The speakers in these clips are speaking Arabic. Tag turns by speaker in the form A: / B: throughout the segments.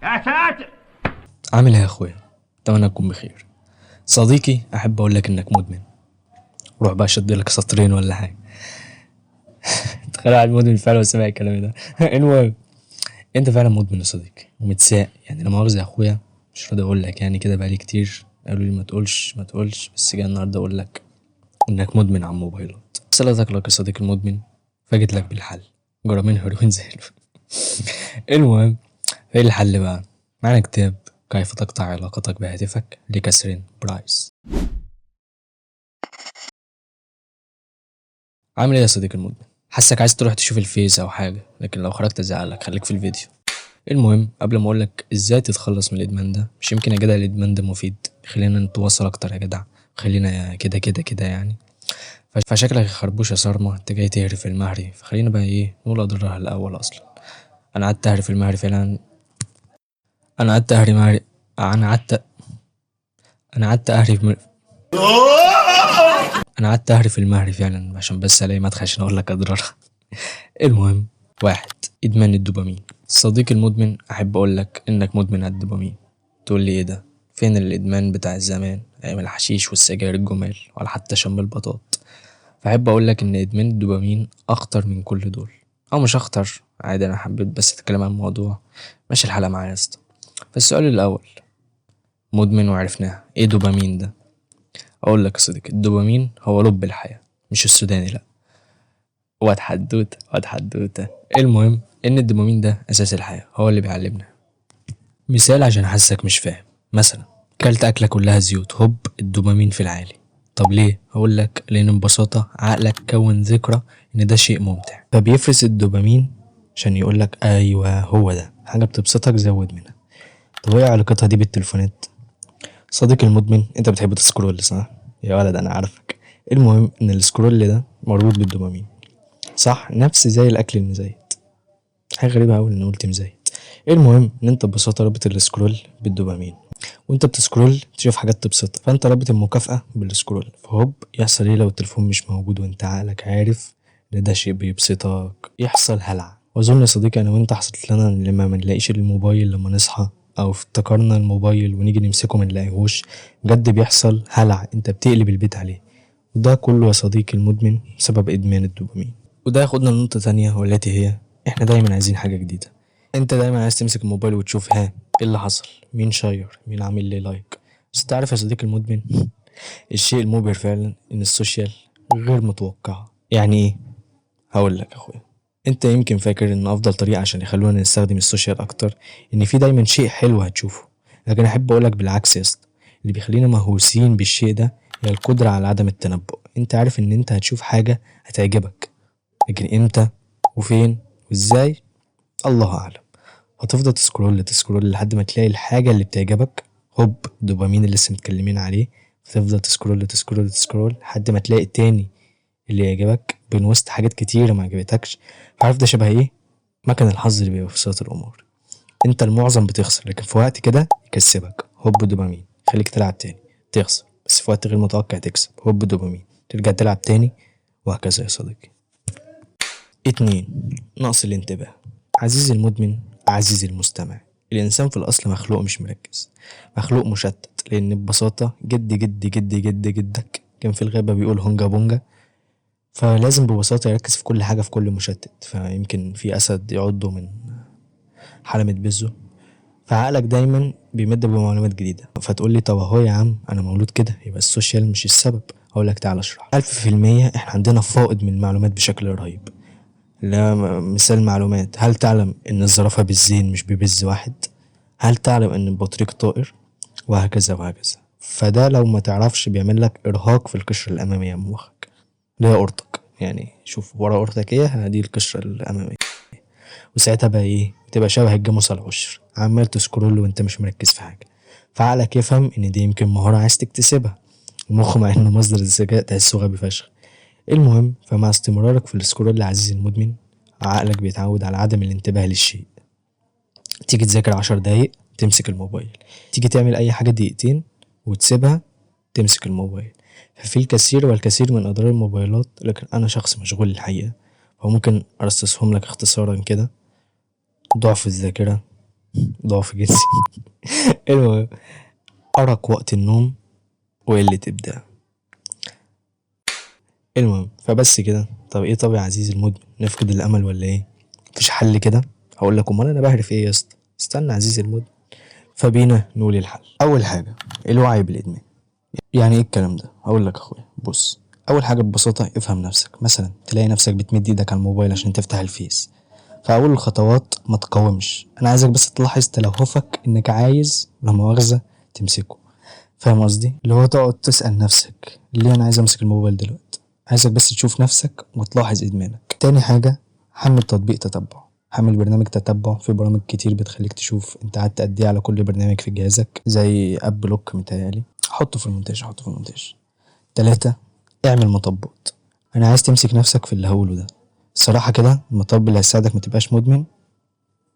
A: يا ساتر.
B: عامل ايه يا اخويا؟ اتمنى تكون بخير. صديقي احب اقول لك انك مدمن. روح بقى شد لك سطرين ولا حاجه. تخيل على المدمن فعلا وسمع الكلام ده. المهم، انت فعلا مدمن يا صديقي ومتساق، يعني لا مؤاخذه يا اخويا، مش راضي اقول لك، يعني كده بقالي كتير قالوا لي ما تقولش، بس جاي النهارده اقول لك انك مدمن على الموبايلات. صلاتك لك يا صديقي المدمن، فجيت لك بالحل. جرامين هيروين زي الفل. المهم، ايه الحل بقى؟ معانا كتاب كيف تقطع علاقتك بهاتفك لكاثرين برايس. عامل ايه يا صديقي المدمن؟ حاسك عايز تروح تشوف الفيس او حاجه، لكن لو خرجت ازعلك، خليك في الفيديو. المهم، قبل ما اقولك ازاي تتخلص من الادمان ده، مش يمكن يا جدع الادمان ده مفيد، خلينا نتواصل اكتر يا جدع، خلينا كده كده كده يعني. فشكلك يا خربوش يا صارمة انت جاي تهري في المهري، فخلينا بقى ايه نقول اضرها الاول. اصلا انا قعدت اهري في المهري فعلا. انا قعدت اهري مهري انا قعدت انا قعدت اهري في انا قعدت اهري في المهري فعلا عشان بس الاقي مدخل عشان اقول لك اضرارها. المهم، واحد، ادمان الدوبامين. صديقي المدمن، احب اقول لك انك مدمن على الدوبامين. تقول لي ايه ده؟ فين الادمان بتاع زمان ايام الحشيش والسجاير الجمال ولا حتى شم البطاط؟ فاحب اقول لك ان ادمان الدوبامين اخطر من كل دول، او مش اخطر، عادي، انا حبيت بس اتكلم عن الموضوع. ماشي الحلقه معايا يا اسطى. فالسؤال الاول، مدمن وعرفناها، ايه دوبامين ده؟ اقول لك يا صديقي، الدوبامين هو لب الحياه، مش السوداني لا. واد حدوته. المهم ان الدوبامين ده اساس الحياه، هو اللي بيعلمنا. مثال عشان احسك مش فاهم، مثلا كلت اكله كلها زيوت، هوب الدوبامين في العالي. طب ليه؟ هقول لك لان ببساطه عقلك كون ذكرى ان ده شيء ممتع، فبيفرز الدوبامين عشان يقول لك ايوه هو ده حاجه بتبسطك، زود منها. طب ايه علاقتها دي بالتليفونات؟ صديقي المدمن، انت بتحب تسكرول صح؟ يا ولد انا عارفك. المهم ان السكرول ده مربوط بالدوبامين، صح؟ نفس زي الاكل المزيت. حاجه غريبه قوي ان قلت مزيت. المهم ان انت ببساطه رابط السكرول بالدوبامين، وانت بتسكرول تشوف حاجات تبسطك، فانت رابط المكافأة بالسكرول، فهوب يحصل ايه لو التليفون مش موجود وانت عقلك عارف ان ده شيء بيبسطك؟ يحصل هلع. واظن يا صديقي انا وانت حصلت لنا لما منلاقيش الموبايل لما نصحى، او افتكرنا الموبايل ونيجي نمسكه منلاقيهوش، بجد بيحصل هلع، انت بتقلب البيت عليه. وده كله يا صديقي المدمن بسبب ادمان الدوبامين. وده ياخدنا لنقطة تانية، والتي هي احنا دايما عايزين حاجة جديدة. انت دايما عايز تمسك الموبايل وتشوف ها ايه اللي حصل، مين شير، مين عامل لي لايك. بس انت عارف يا صديقي المدمن، الشيء المبهر فعلا ان السوشيال غير متوقعة. يعني ايه؟ هقول لك يا اخويا، انت يمكن فاكر ان افضل طريقة عشان يخلونا نستخدم السوشيال اكتر ان في دايما شيء حلو هتشوفه، لكن احب اقولك بالعكس يا اسطى، اللي بيخلينا مهووسين بالشيء ده هي القدرة على عدم التنبؤ. انت عارف ان انت هتشوف حاجة هتعجبك، لكن امتى وفين وازاي الله اعلم. هتفضل تسكرول لحد ما تلاقي الحاجة اللي بتعجبك، هوب الدوبامين اللي لسه متكلمين عليه، تفضل تسكرول لحد ما تلاقي التاني اللي يعجبك بين وسط حاجات كتيرة ما عجبتكش. عارف ده شبه ايه؟ مكان الحظ اللي بيبقى في وسط الامور. انت المعظم بتخسر، لكن في وقت كده يكسبك، هوب دوبامين، خليك تلعب تاني، تخسر بس في وقت غير متوقع تكسب، هوب دوبامين، ترجع تلعب تاني، وهكذا يا صديقي. اتنين، نقص الانتباه. عزيزي المدمن، عزيزي المستمع، الإنسان في الأصل مخلوق مش مركز، مخلوق مشتت، لأن ببساطة جدك كان في الغابة بيقول هونجا بونجا، فلازم ببساطة يركز في كل حاجة في كل مشتت. فيمكن في أسد يعضه من حلمة بزه، فعقلك دايما بيمد بمعلومات جديدة. فتقول لي طب اهو يا عم أنا مولود كده، يبقى السوشيال مش السبب. أقولك تعالى أشرح. 1000% احنا عندنا فائض من المعلومات بشكل رهيب. لا مثال معلومات، هل تعلم ان الزرافة بالزين مش ببز واحد؟ هل تعلم ان البطريق طائر؟ وهكذا. فده لو ما تعرفش بيعمل لك ارهاق في القشرة الامامية من مخك، اللي هي اورتك، يعني شوف ورا اورتك ايه، دي القشرة الامامية. وساعتها بقى ايه؟ بتبقى شبه الجاموس على العشر، عمال تسكرول وانت مش مركز في حاجة. فعقلك يفهم ان دي يمكن مهارة عايز تكتسبها، المخ مع انه مصدر الذكاء تحسه غبي فشخ. المهم، فمع استمرارك في السكرول عزيزي المدمن، عقلك بيتعود على عدم الانتباه للشيء. تيجي تذاكر 10 دقايق تمسك الموبايل، تيجي تعمل اي حاجة دقيقتين وتسيبها تمسك الموبايل. ففي الكثير والكثير من اضرار الموبايلات، لكن انا شخص مشغول الحقيقة، فممكن ارصصهم لك اختصارا كده: ضعف الذاكرة، ضعف جنسي. المهم، أرق وقت النوم وقلة إبداع. المهم فبس كده. طب ايه، طب يا عزيزي المدمن نفقد الأمل ولا ايه؟ مفيش حل كده؟ هقول لك امال انا بهرف ايه يا اسطى. استنى عزيزي المدمن. فبينا نقول الحل. أول حاجة الوعي بالإدمان. يعني ايه الكلام ده؟ هقول لك اخويا، بص، اول حاجه ببساطه افهم نفسك. مثلا تلاقي نفسك بتمد ايدك على الموبايل عشان تفتح الفيس، فاول الخطوات ما تقاومش. انا عايزك بس تلاحظ تلهفك انك عايز لا مؤاخذه تمسكه. فاهم قصدي؟ اللي هو تقعد تسال نفسك ليه انا عايز امسك الموبايل دلوقتي. عايزك بس تشوف نفسك وتلاحظ ادمانك. تاني حاجه، حمل تطبيق تتبع. حمل برنامج تتبع. في برامج كتير بتخليك تشوف انت قعدت قد ايه على كل برنامج في جهازك، زي اب بلوك متهيألي. حطه في المونتاج، حطه في المونتاج. تلاتة، اعمل مطبات. انا عايز تمسك نفسك في اللي هقوله ده. الصراحة كده المطب اللي هيساعدك متبقاش مدمن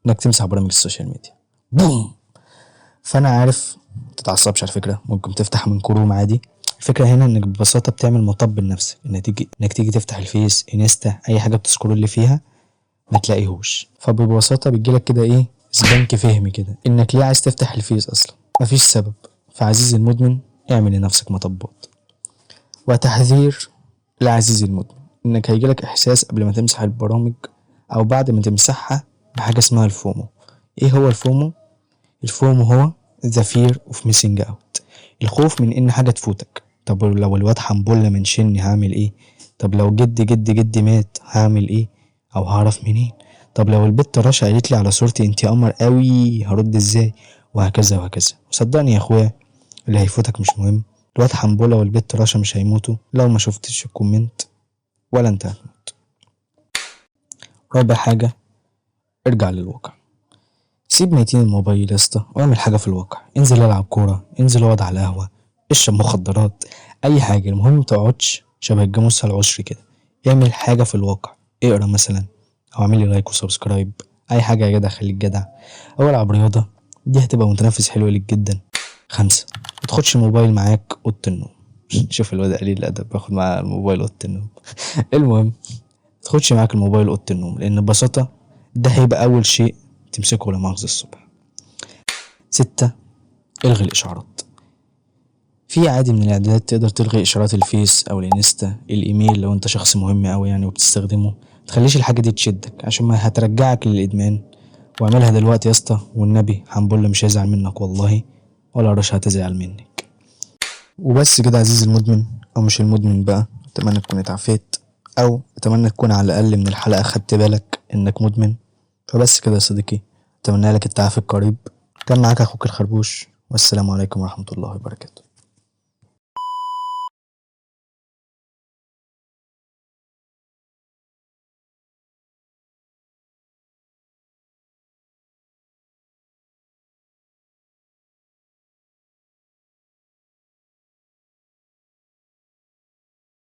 B: انك تمسح برامج السوشيال ميديا. بوم. فانا عارف متتعصبش على فكرة، ممكن تفتح من كروم عادي. الفكرة هنا انك ببساطة بتعمل مطب لنفسك، انك تيجي تفتح الفيس، انستا، اي حاجة بتسكرول اللي فيها ما تلاقيهوش. فببساطة بيجيلك كده ايه، سبانك فهمي كده انك ليه عايز تفتح الفيس اصلا. مفيش سبب. فعزيزي المدمن اعمل لنفسك مطبات. وتحذير لعزيزي المدمن، انك هيجيلك احساس قبل ما تمسح البرامج او بعد ما تمسحها بحاجة اسمها الفومو. ايه هو الفومو؟ الفومو هو the fear of missing out. الخوف من ان حاجة تفوتك. طب لو الواد حنبلة من شني هعمل ايه؟ طب لو جدي مات هعمل ايه؟ او هعرف منين؟ طب لو البت رشا قالت لي على صورتي انتي قمر قوي هرد ازاي؟ وهكذا وهكذا. وصدقني يا اخويا، اللي هيفوتك مش مهم. الواد حنبلة والبت رشا مش هيموتوا لو ما شفتش الكومنت ولا انت هتموت. رابع حاجة، ارجع للواقع. سيب ميتين الموبايل يا اسطى واعمل حاجة في الواقع. انزل العب كورة، انزل اقعد على القهوة، اشرب مخدرات، اي حاجة. المهم متقعدش شبه الجاموسة العشر كده. اعمل حاجة في الواقع. اقرا مثلا، او اعمل لي لايك وسبسكرايب، اي حاجة يا جدع خليك جدع. او العب رياضة، دي هتبقى متنفس حلو ليك جدا. 5، متاخدش الموبايل معاك اوضة النوم. شوف الواد قليل الادب باخد معاه الموبايل اوضة النوم. المهم، متاخدش معاك الموبايل اوضة النوم، لان ببساطة ده هيبقى اول شيء تمسكه لا مؤاخذة الصبح. 6، الغي الاشعارات. في عادي من الاعدادات تقدر تلغي اشعارات الفيس او الانستا، الايميل لو انت شخص مهم اوي يعني وبتستخدمه. متخليش الحاجة دي تشدك عشان ما هترجعك للادمان. واعملها دلوقتي يا اسطى، والنبي حنبل مش هيزعل منك والله، ولا رشا هتزعل منك. وبس كده عزيزي المدمن او مش المدمن بقى. اتمنى تكون اتعافيت، او اتمنى تكون على الاقل من الحلقة خدت بالك انك مدمن. فبس كده يا صديقي، اتمنى لك التعافي القريب. كان معاك اخوك الخربوش، والسلام عليكم ورحمة الله وبركاته.